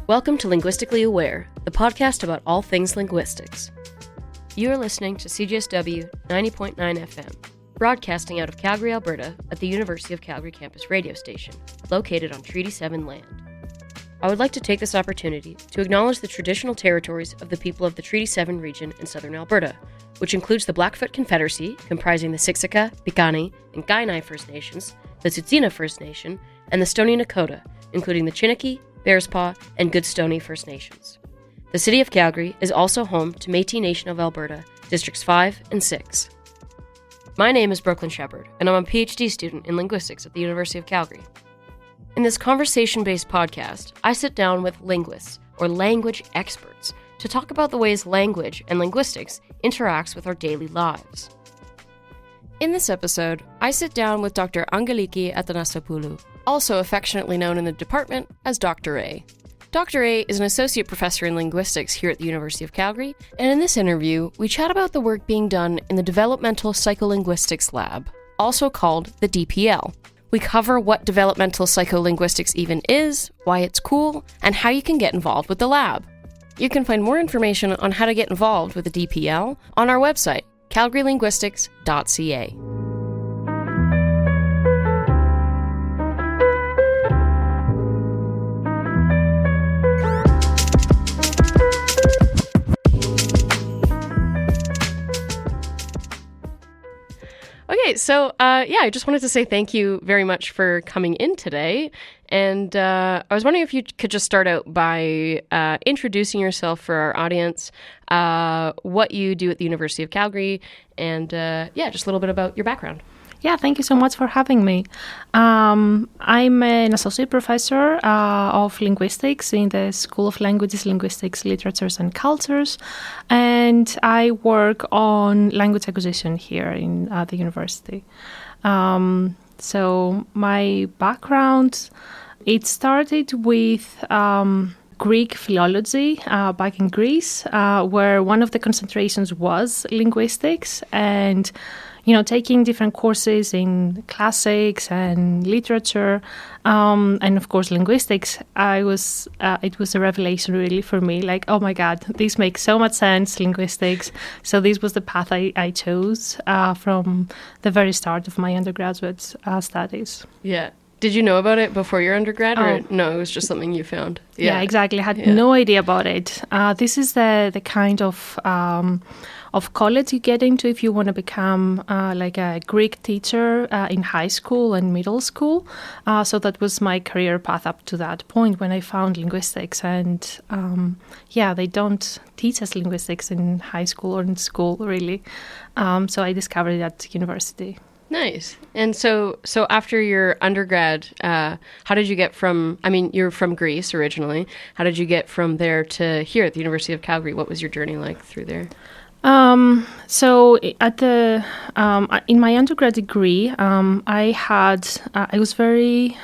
Welcome to Linguistically Aware, the podcast about all things linguistics. You are listening to CJSW 90.9 FM, broadcasting out of Calgary, Alberta, at the University of Calgary campus radio station, located on Treaty 7 land. I would like to take this opportunity to acknowledge the traditional territories of the people of the Treaty 7 region in southern Alberta, which includes the Blackfoot Confederacy, comprising the Siksika, Piikani, and Kainai First Nations, the Tsuut'ina First Nation, and the Stoney Nakoda, including the Chiniki, Bearspaw, and Goodstoney First Nations. The City of Calgary is also home to Métis Nation of Alberta, Districts 5 and 6. My name is Brooklyn Shepard, and I'm a PhD student in linguistics at the University of Calgary. In this conversation-based podcast, I sit down with linguists, or language experts, to talk about the ways language and linguistics interacts with our daily lives. In this episode, I sit down with Dr. Angeliki Athanasopoulou, also affectionately known in the department as Dr. A. Dr. A is an associate professor in linguistics here at the University of Calgary, and in this interview, we chat about the work being done in the Developmental Psycholinguistics Lab, also called the DPL. We cover what developmental psycholinguistics even is, why it's cool, and how you can get involved with the lab. You can find more information on how to get involved with the DPL on our website, calgarylinguistics.ca. Okay, so I just wanted to say thank you very much for coming in today. And I was wondering if you could just start out by introducing yourself for our audience, what you do at the University of Calgary, and just a little bit about your background. Yeah, thank you so much for having me. I'm an associate professor of linguistics in the School of Languages, Linguistics, Literatures and Cultures, and I work on language acquisition here in the university. So my background, it started with Greek philology back in Greece, where one of the concentrations was linguistics, and taking different courses in classics and literature, and of course linguistics, it was a revelation really for me. Like, oh my God, this makes so much sense, linguistics. So this was the path I chose from the very start of my undergraduate studies. Yeah. Did you know about it before your undergrad, or no, it was just something you found? Yeah, exactly. I had no idea about it. This is the kind of college you get into if you want to become like a Greek teacher in high school and middle school. So that was my career path up to that point when I found linguistics. And they don't teach us linguistics in high school or in school, really. So I discovered it at university. Nice. And so after your undergrad, how did you get from, you're from Greece originally. How did you get from there to here at the University of Calgary? What was your journey like through there? So at in my undergrad degree, I was very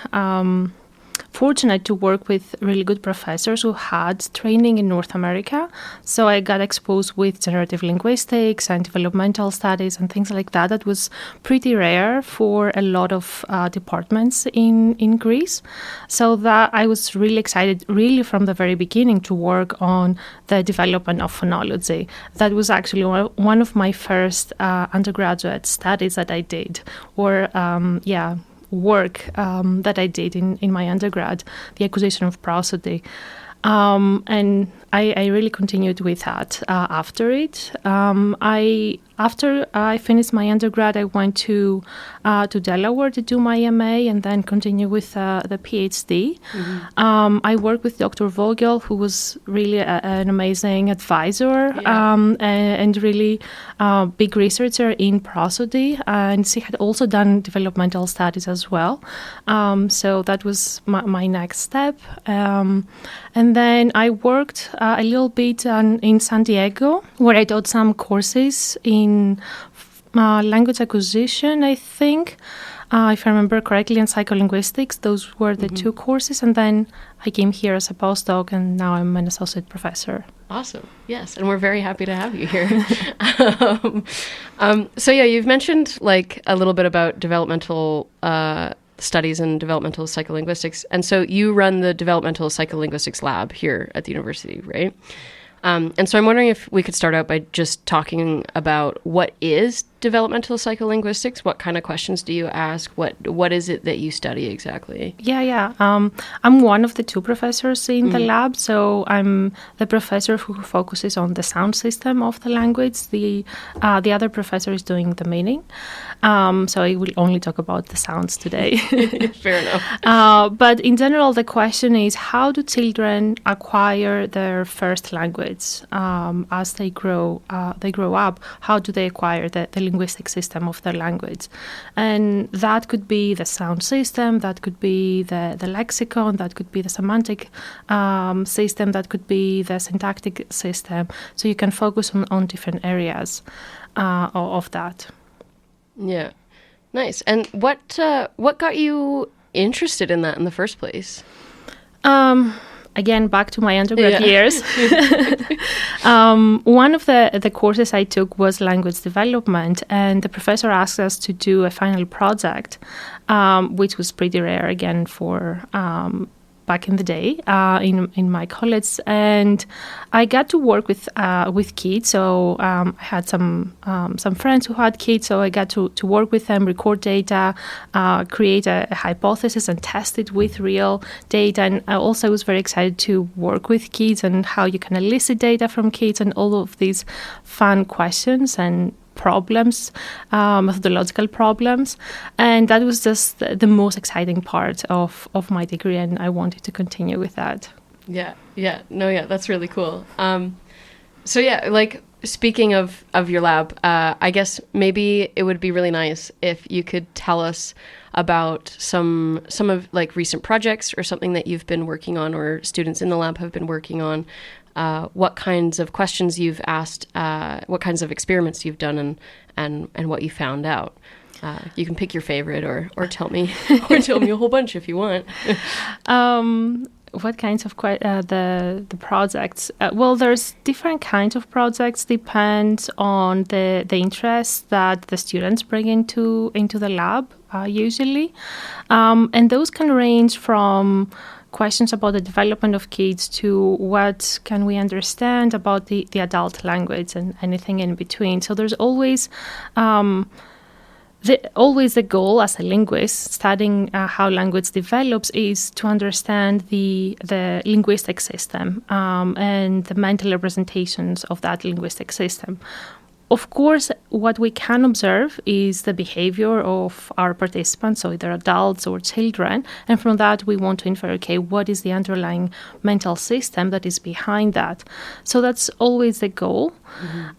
fortunate to work with really good professors who had training in North America. So I got exposed with generative linguistics and developmental studies and things like that. That was pretty rare for a lot of departments in Greece. So that I was really excited, really from the very beginning, to work on the development of phonology. That was actually one of my first undergraduate studies that I did, or work that I did in my undergrad, the acquisition of prosody. And I really continued with that after it. After I finished my undergrad, I went to Delaware to do my MA and then continue with the PhD. Mm-hmm. I worked with Dr. Vogel, who was really an amazing advisor and really big researcher in prosody. And she had also done developmental studies as well. So that was my next step. And then I worked a little bit in San Diego, where I taught some courses in language acquisition, I think, if I remember correctly, and psycholinguistics. Those were the two courses. And then I came here as a postdoc, and now I'm an associate professor. Awesome. Yes, and we're very happy to have you here. You've mentioned like a little bit about developmental studies in developmental psycholinguistics. And so you run the developmental psycholinguistics lab here at the university, right? And so I'm wondering if we could start out by just talking about what is developmental psycholinguistics. What kind of questions do you ask? What is it that you study exactly? Yeah. I'm one of the two professors in the lab. So I'm the professor who focuses on the sound system of the language. The other professor is doing the meaning. So I will only talk about the sounds today. Fair enough. But in general, the question is, how do children acquire their first language as they grow up? How do they acquire the linguistic system of their language? And that could be the sound system, that could be the lexicon, that could be the semantic system, that could be the syntactic system. So you can focus on different areas of that. Yeah, nice. And what got you interested in that in the first place? Again, back to my undergrad years. One of the courses I took was language development, and the professor asked us to do a final project, which was pretty rare again for back in the day in my college. And I got to work with kids. So I had some friends who had kids, so I got to work with them, record data, create a hypothesis and test it with real data. And I also was very excited to work with kids and how you can elicit data from kids and all of these fun questions and problems, methodological problems. And that was just the most exciting part of my degree, and I wanted to continue with that. Yeah, that's really cool. So yeah, like speaking of your lab, I guess maybe it would be really nice if you could tell us about some of like recent projects or something that you've been working on or students in the lab have been working on. What kinds of questions you've asked, what kinds of experiments you've done, and what you found out. You can pick your favorite, or tell me a whole bunch if you want. What kinds of the projects? Well, there's different kinds of projects. Depends on the interest that the students bring into the lab usually, and those can range from questions about the development of kids to what can we understand about the adult language and anything in between. So there's always the goal as a linguist studying how language develops is to understand the linguistic system and the mental representations of that linguistic system. Of course, what we can observe is the behavior of our participants, so either adults or children, and from that we want to infer, okay, what is the underlying mental system that is behind that? So that's always the goal.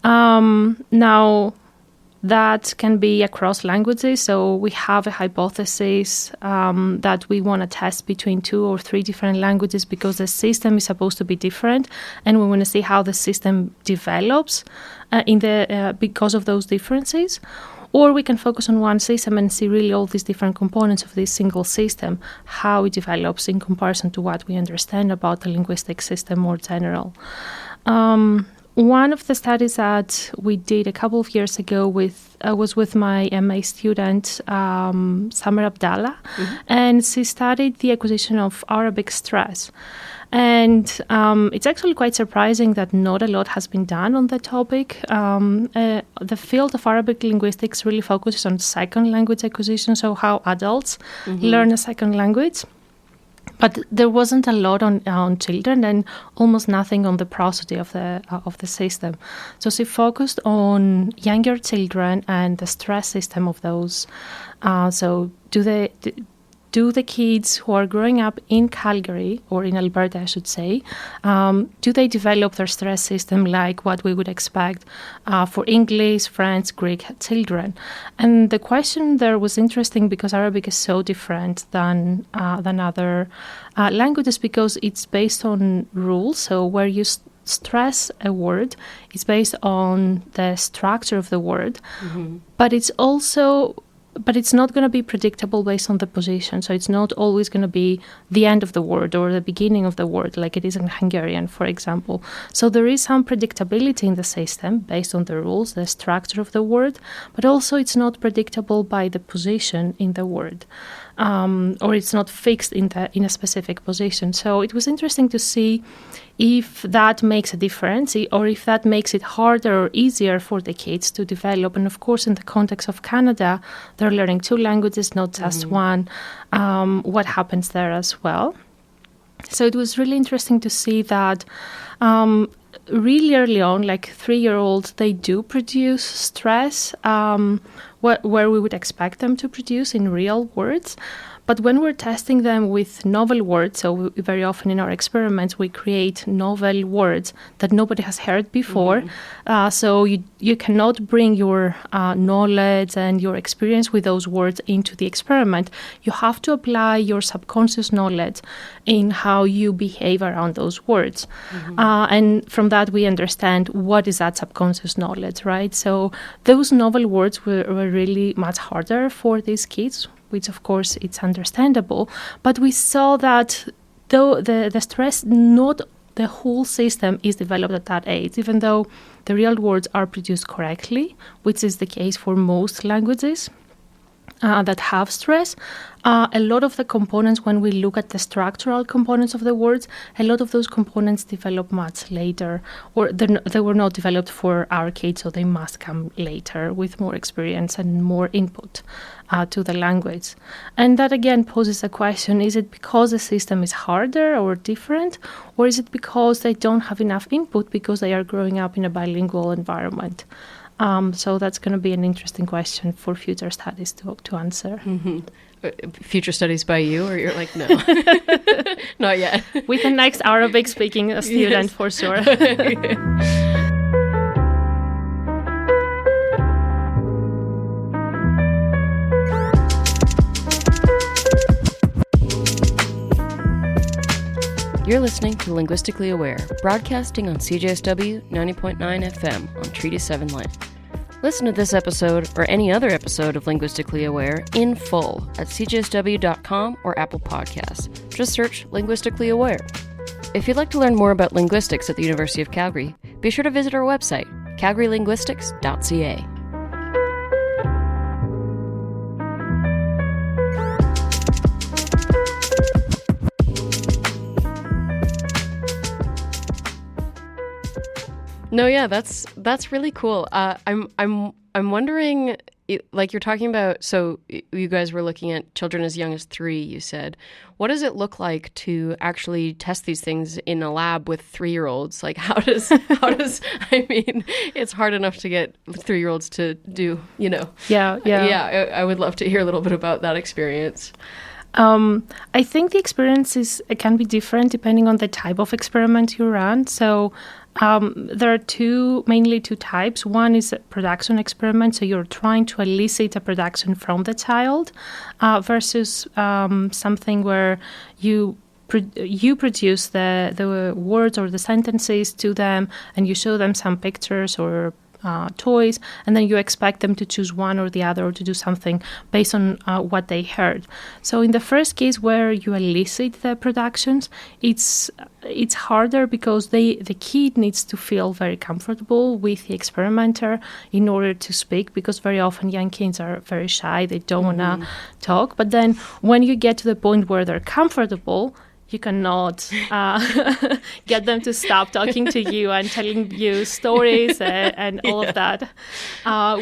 Now, that can be across languages. So we have a hypothesis that we want to test between 2 or 3 different languages because the system is supposed to be different, and we want to see how the system develops because of those differences. Or we can focus on one system and see really all these different components of this single system, how it develops in comparison to what we understand about the linguistic system more general. One of the studies that we did a couple of years ago was with my MA student, Summer Abdallah, and she studied the acquisition of Arabic stress. And it's actually quite surprising that not a lot has been done on the topic. The field of Arabic linguistics really focuses on second language acquisition, so how adults learn a second language. But there wasn't a lot on children and almost nothing on the prosody of the system. So she focused on younger children and the stress system of those. So do the kids who are growing up in Calgary, or in Alberta, I should say, do they develop their stress system like what we would expect for English, French, Greek children? And the question there was interesting because Arabic is so different than other languages because it's based on rules. So where you stress a word, it's based on the structure of the word, but it's not going to be predictable based on the position. So it's not always going to be the end of the word or the beginning of the word like it is in Hungarian, for example. So there is some predictability in the system based on the rules, the structure of the word, but also it's not predictable by the position in the word. or it's not fixed in a specific position. So it was interesting to see if that makes a difference, or if that makes it harder or easier for the kids to develop. And of course, in the context of Canada, they're learning 2 languages, not just one. What happens there as well? So it was really interesting to see that really early on, like 3-year-olds, they do produce stress where we would expect them to produce in real words. But when we're testing them with novel words, so very often in our experiments, we create novel words that nobody has heard before. So you cannot bring your knowledge and your experience with those words into the experiment. You have to apply your subconscious knowledge in how you behave around those words. And from that, we understand what is that subconscious knowledge, right? So those novel words were really much harder for these kids, which of course it's understandable, but we saw that though the stress, not the whole system is developed at that age, even though the real words are produced correctly, which is the case for most languages that have stress. A lot of the components, when we look at the structural components of the words, a lot of those components develop much later, or they were not developed for our kids, so they must come later with more experience and more input to the language. And that again poses a question: is it because the system is harder or different, or is it because they don't have enough input because they are growing up in a bilingual environment? So that's going to be an interesting question for future studies to answer. Future studies by you, or you're like, no, not yet. With the next Arabic-speaking student, for sure. You're listening to Linguistically Aware, broadcasting on CJSW 90.9 FM on Treaty 7 land. Listen to this episode or any other episode of Linguistically Aware in full at cjsw.com or Apple Podcasts. Just search Linguistically Aware. If you'd like to learn more about linguistics at the University of Calgary, be sure to visit our website, calgarylinguistics.ca. No, yeah, that's really cool. I'm wondering, like you're talking about, so you guys were looking at children as young as 3, you said. What does it look like to actually test these things in a lab with 3-year-olds? Like how does, I mean, it's hard enough to get 3-year-olds to do, you know. Yeah. I would love to hear a little bit about that experience. I think the experience can be different depending on the type of experiment you run. So there are mainly two types. One is a production experiment, so you're trying to elicit a production from the child, versus something where you produce the words or the sentences to them, and you show them some pictures or toys, and then you expect them to choose one or the other, or to do something based on what they heard. So in the first case where you elicit the productions, it's harder because the kid needs to feel very comfortable with the experimenter in order to speak, because very often young kids are very shy, they don't want to talk. But then when you get to the point where they're comfortable, you cannot get them to stop talking to you and telling you stories and all of that,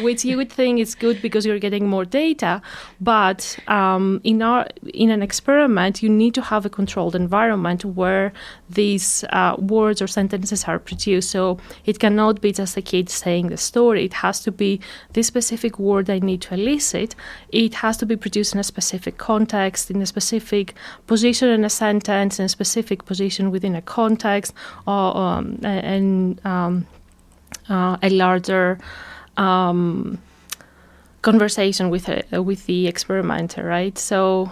which you would think is good because you're getting more data. But in an experiment, you need to have a controlled environment where these words or sentences are produced. So it cannot be just a kid saying the story. It has to be this specific word I need to elicit. It has to be produced in a specific context, in a specific position in a sentence, in a specific position within a context, and a larger conversation with the experimenter, right? So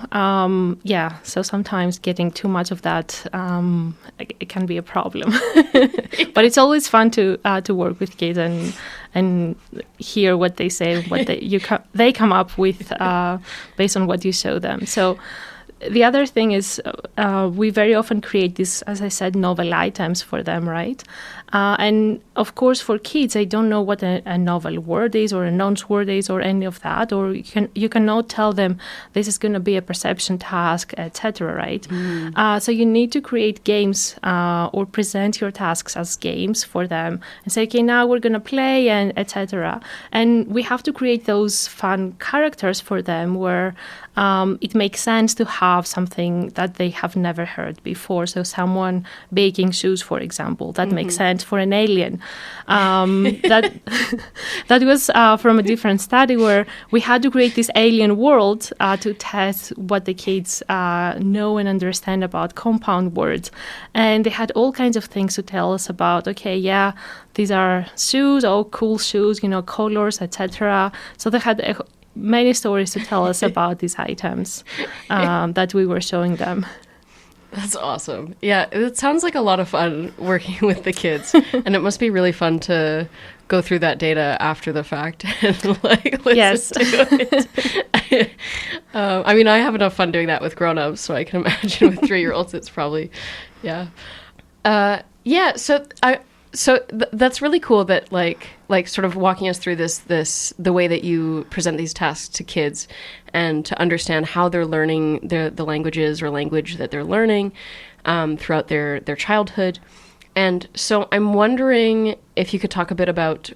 so sometimes getting too much of that it can be a problem. But it's always fun to work with kids and hear what they say, what they come up with based on what you show them. So the other thing is we very often create these, as I said, novel items for them, right? And of course, for kids, they don't know what a novel word is or a nouns word is or any of that. Or you cannot tell them this is going to be a perception task, etc. Right? So you need to create games or present your tasks as games for them and say, okay, now we're going to play and etc. And we have to create those fun characters for them where it makes sense to have something that they have never heard before. So someone baking shoes, for example, that makes sense for an alien. That was from a different study where we had to create this alien world to test what the kids know and understand about compound words. And they had all kinds of things to tell us about, okay, yeah, these are shoes, oh, cool shoes, colors, etc. So they had many stories to tell us about these items that we were showing them. That's awesome. Yeah, it sounds like a lot of fun working with the kids. And it must be really fun to go through that data after the fact and listen to it. I mean, I have enough fun doing that with grown-ups, so I can imagine with 3-year-olds it's probably, yeah. So that's really cool that like sort of walking us through this the way that you present these tasks to kids and to understand how they're learning the languages or language that they're learning throughout their childhood. And so I'm wondering if you could talk a bit about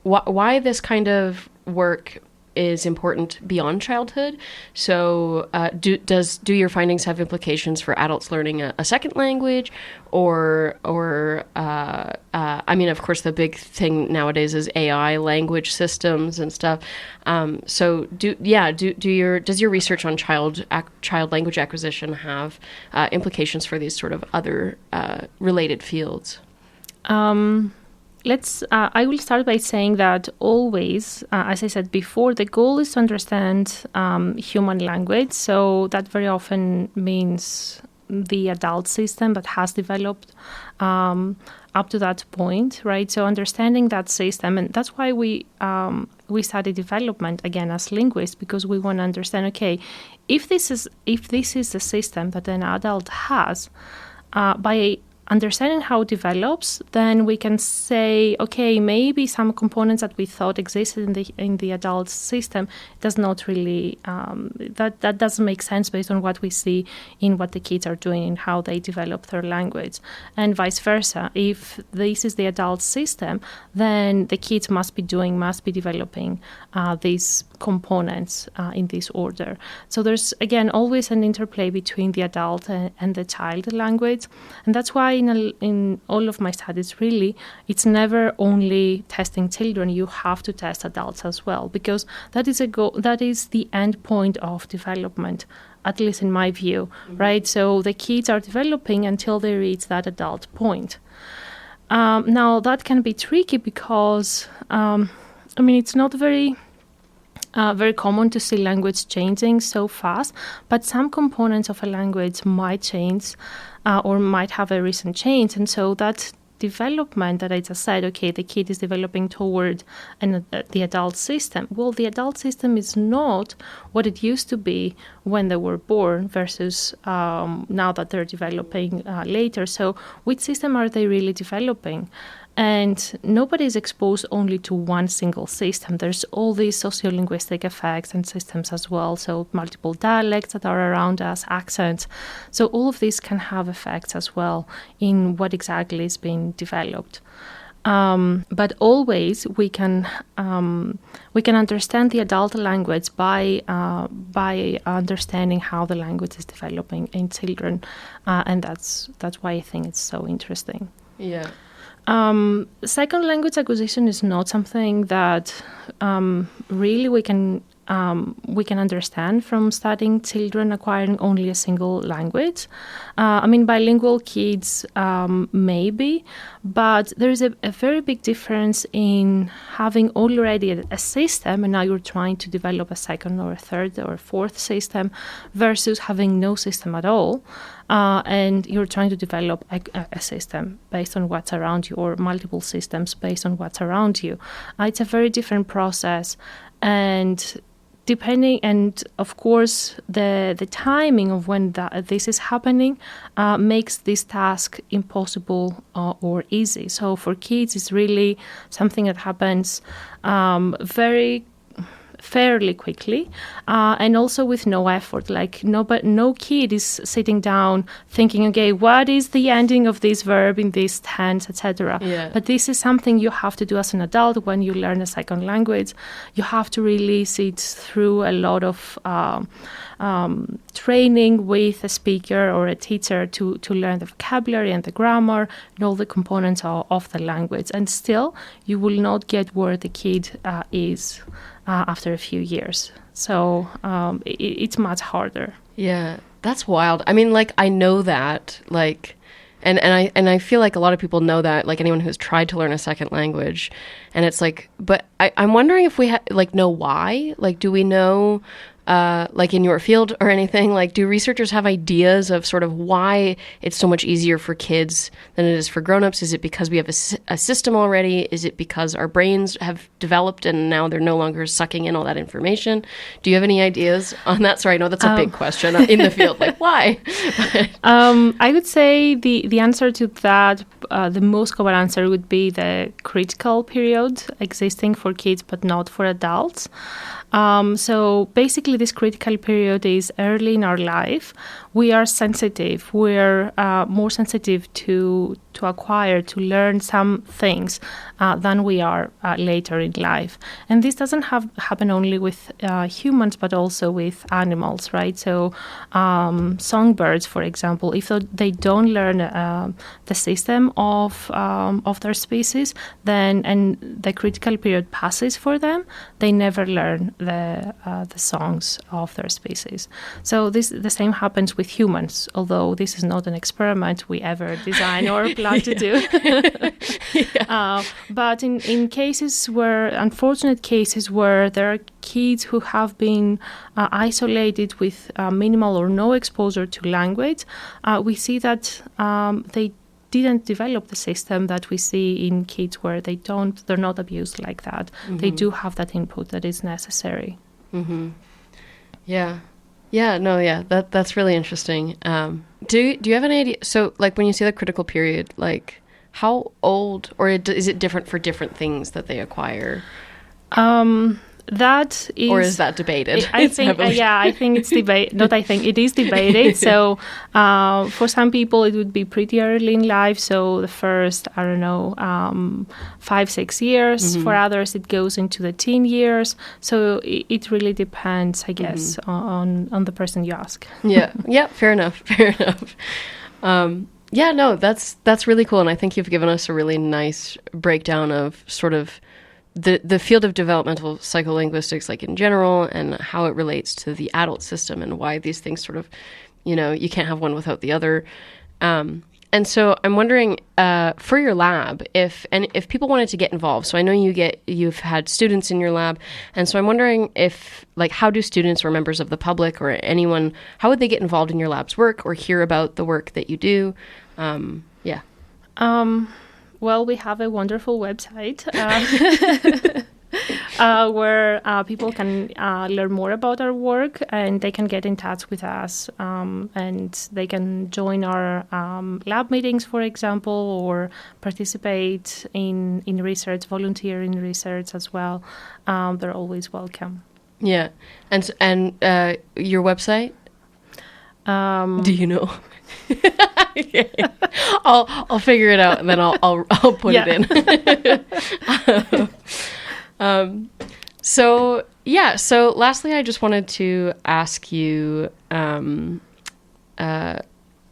why this kind of work is important beyond childhood. So do your findings have implications for adults learning a second language or I mean, of course, the big thing nowadays is AI language systems and stuff. So does your research on child language acquisition have implications for these sort of other related fields? I will start by saying that always, as I said before, the goal is to understand human language. So that very often means the adult system that has developed up to that point, right? So understanding that system, and that's why we study development again as linguists, because we want to understand, okay, if this is the system that an adult has, by understanding how it develops, then we can say, okay, maybe some components that we thought existed in the adult system does not really that doesn't make sense based on what we see in what the kids are doing and how they develop their language, and vice versa. If this is the adult system, then the kids must be developing these components in this order. So there's again always an interplay between the adult and the child language, and that's why in all of my studies, really, it's never only testing children. You have to test adults as well, because that is that is the end point of development, at least in my view, right? So the kids are developing until they reach that adult point. Now, that can be tricky because, it's not very common to see language changing so fast, but some components of a language might change or might have a recent change. And so that development that I just said, okay, the kid is developing toward the adult system. Well, the adult system is not what it used to be when they were born versus now that they're developing later. So which system are they really developing? And nobody is exposed only to one single system. There's all these sociolinguistic effects and systems as well. So multiple dialects that are around us, accents. So all of these can have effects as well in what exactly is being developed. But always we can understand the adult language by understanding how the language is developing in children, and that's why I think it's so interesting. Yeah. Second language acquisition is not something that really we can understand from studying children acquiring only a single language. Bilingual kids maybe, but there is a very big difference in having already a system and now you're trying to develop a second or a third or a fourth system versus having no system at all. And you're trying to develop a system based on what's around you, or multiple systems based on what's around you. It's a very different process. And depending, and of course the timing of when this is happening makes this task impossible or easy. So for kids, it's really something that happens fairly quickly, and also with no effort. Like no kid is sitting down thinking, okay, what is the ending of this verb in this tense, etc. Yeah. But this is something you have to do as an adult when you learn a second language. You have to really sit through a lot of training with a speaker or a teacher to learn the vocabulary and the grammar and all the components of the language. And still, you will not get where the kid is after a few years. So it's much harder. Yeah, that's wild. I mean, like, I know that, like, and I feel like a lot of people know that, like anyone who's tried to learn a second language, and it's like, but I'm wondering if we know why? Like, do we know, like in your field or anything, like, do researchers have ideas of sort of why it's so much easier for kids than it is for grown-ups? Is it because we have a system already? Is it because our brains have developed and now they're no longer sucking in all that information? Do you have any ideas on that? Sorry, I know that's a big question in the field, like why? I would say the answer to that, the most common answer would be the critical period existing for kids but not for adults. So basically this critical period is early in our life. We are sensitive. We're more sensitive to acquire, to learn some things than we are later in life. And this doesn't happen only with humans, but also with animals, right? So songbirds, for example, if they don't learn the system of their species, then and the critical period passes for them, they never learn the songs of their species. So the same happens with humans, although this is not an experiment we ever design or plan to do. But in cases where, unfortunate cases where there are kids who have been isolated with minimal or no exposure to language, we see that they didn't develop the system that we see in kids where they're not abused like that. Mm-hmm. They do have that input that is necessary. Mm-hmm. Yeah. That's really interesting. Do you have an idea? So, like, when you say the critical period, like, how old, or is it different for different things that they acquire? That is, or is that debated? I think it's debated. Not I think it is debated. So for some people it would be pretty early in life. So the first 5-6 years. Mm-hmm. For others it goes into the teen years. So it really depends, I guess, mm-hmm. on the person you ask. Yeah. Fair enough. That's really cool, and I think you've given us a really nice breakdown of sort of the field of developmental psycholinguistics, like in general, and how it relates to the adult system and why these things sort of, you can't have one without the other. And so I'm wondering, for your lab, if people wanted to get involved. So I know you've had students in your lab, and so I'm wondering if, like, how do students or members of the public or anyone, how would they get involved in your lab's work or hear about the work that you do? Well, we have a wonderful website where people can learn more about our work, and they can get in touch with us, and they can join our lab meetings, for example, or participate in research, volunteer in research as well. They're always welcome. Yeah. And your website? Do you know? Okay. I'll figure it out, and then I'll put it in. So lastly, I just wanted to ask you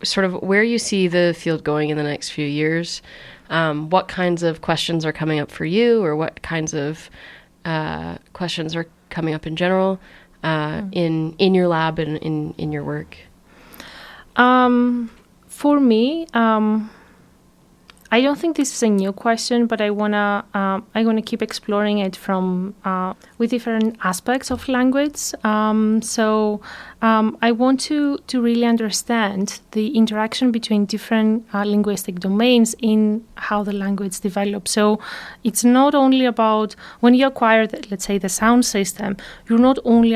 sort of where you see the field going in the next few years. What kinds of questions are coming up for you, or what kinds of questions are coming up in general in your lab and in your work? For me, I don't think this is a new question, but I wanna keep exploring it from with different aspects of language. I want to really understand the interaction between different linguistic domains in how the language develops. So it's not only about when you acquire, let's say, the sound system, you're not only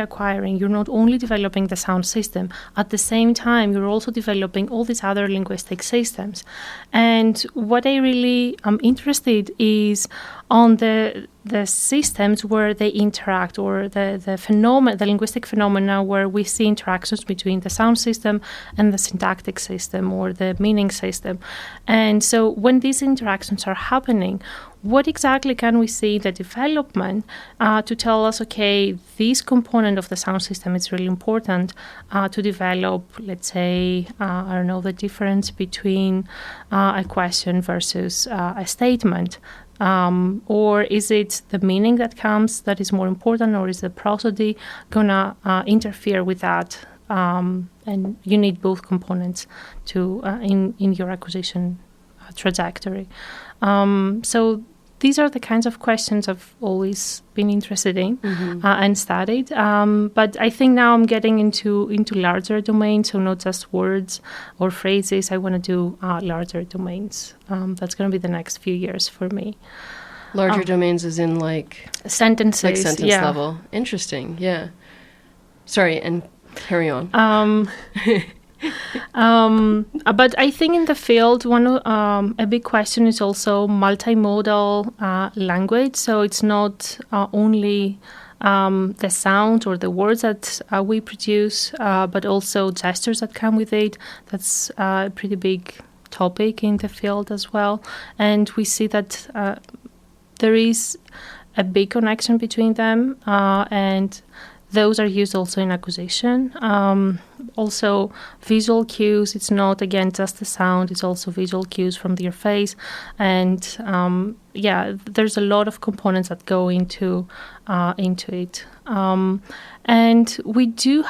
developing the sound system. At the same time, you're also developing all these other linguistic systems. And what I really am interested is on the systems where they interact, or the linguistic phenomena where we see interactions between the sound system and the syntactic system or the meaning system. And so when these interactions are happening, what exactly can we see in the development to tell us, okay, this component of the sound system is really important to develop, let's say, the difference between a question versus a statement. Or is it the meaning that comes that is more important, or is the prosody gonna interfere with that? And you need both components to in your acquisition trajectory. So these are the kinds of questions I've always been interested in and studied. But I think now I'm getting into larger domains, so not just words or phrases. I want to do larger domains. That's going to be the next few years for me. Larger domains is in like sentences, like sentence level. Interesting, yeah. Sorry, and carry on. But I think in the field, a big question is also multimodal language. So it's not only the sound or the words that we produce, but also gestures that come with it. That's a pretty big topic in the field as well. And we see that there is a big connection between them, and those are used also in acquisition. Also, visual cues, it's not, again, just the sound, it's also visual cues from your face. And, there's a lot of components that go into it. And we do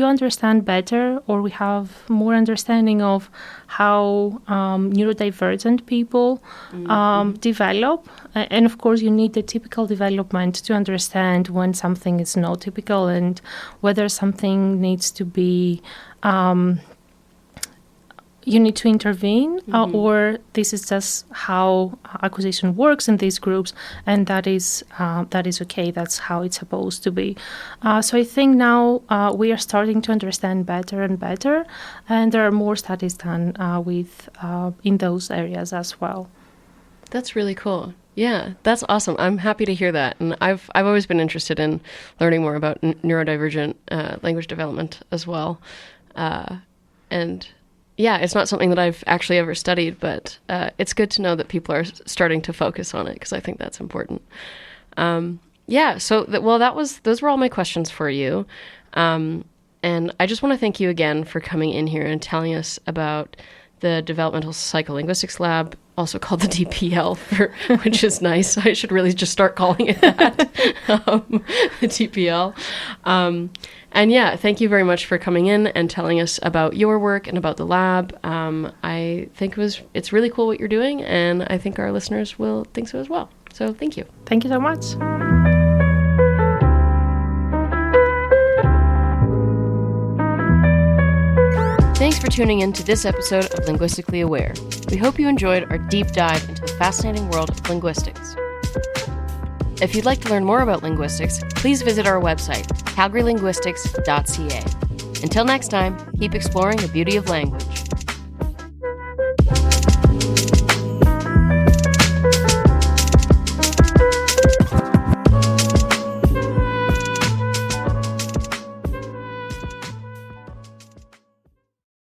understand better, or we have more understanding of how neurodivergent people develop. And of course, you need the typical development to understand when something is not typical and whether something needs to be you need to intervene, or this is just how acquisition works in these groups, and that is okay. That's how it's supposed to be. So I think now we are starting to understand better and better, and there are more studies done in those areas as well. That's really cool. Yeah, that's awesome. I'm happy to hear that, and I've always been interested in learning more about neurodivergent language development as well, and. Yeah, it's not something that I've actually ever studied, but it's good to know that people are starting to focus on it, because I think that's important. Those were all my questions for you. And I just want to thank you again for coming in here and telling us about the Developmental Psycholinguistics Lab, also called the DPL, which is nice. I should really just start calling it that, the DPL. And yeah, thank you very much for coming in and telling us about your work and about the lab. I think it's really cool what you're doing, and I think our listeners will think so as well. So thank you. Thank you so much. Thanks for tuning in to this episode of Linguistically Aware. We hope you enjoyed our deep dive into the fascinating world of linguistics. If you'd like to learn more about linguistics, please visit our website, calgarylinguistics.ca. Until next time, keep exploring the beauty of language.